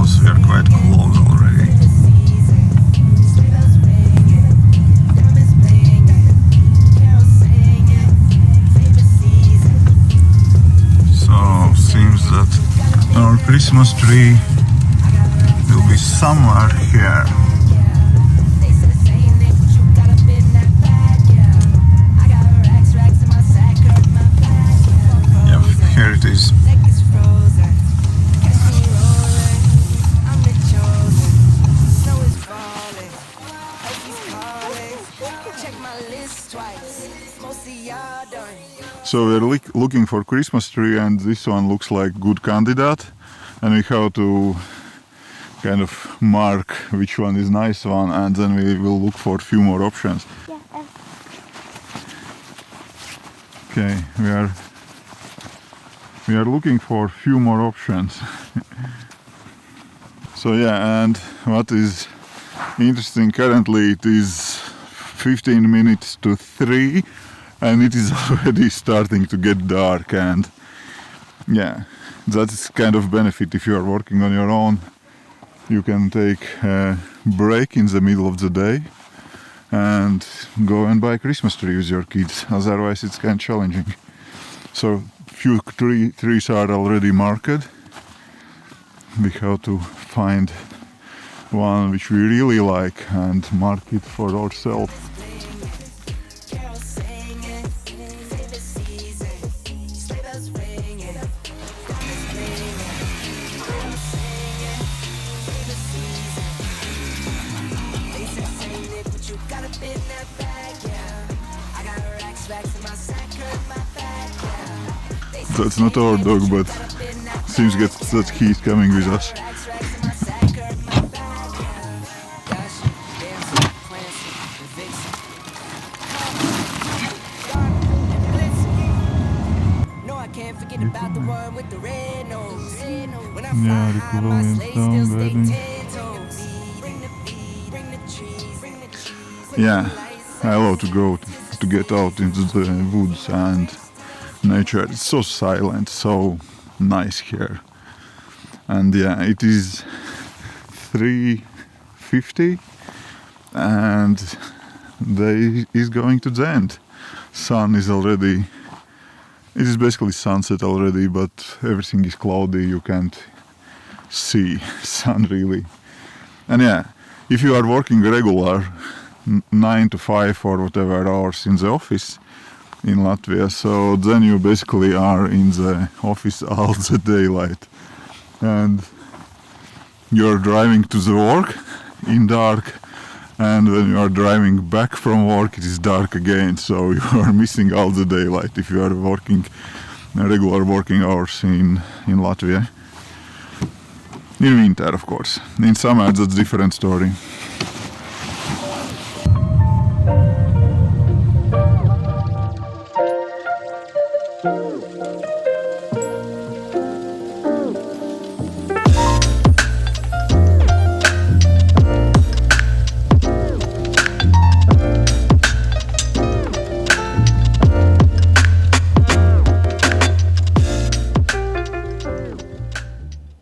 because we are quite close already. So seems that our Christmas tree will be somewhere here. Yeah, here it is. So we're looking for Christmas tree, and this one looks like good candidate, and we have to kind of mark which one is nice one, and then we will look for a few more options. Okay, we are looking for a few more options. So yeah, and what is interesting, currently it is 15 minutes to 3 and it is already starting to get dark, and yeah, that's kind of benefit if you are working on your own. You can take a break in the middle of the day and go and buy a Christmas tree with your kids, otherwise it's kind of challenging. So few trees are already marked. We have to find one which we really like and mark it for ourselves. That's not our dog, but seems that he's coming with us. Yeah, the Colombian town wedding. Yeah, I love to go to get out into the woods and nature. It's so silent, so nice here. And yeah, it is 3:50 and day is going to the end. Sun is already, it is basically sunset already, but everything is cloudy, you can't see sun really. And yeah, if you are working regular 9 to 5 or whatever hours in the office in Latvia, so then you basically are in the office all the daylight, and you're driving to the work in dark, and when you are driving back from work it is dark again, so you are missing all the daylight if you are working regular working hours in Latvia. In winter, of course. In summer that's a different story.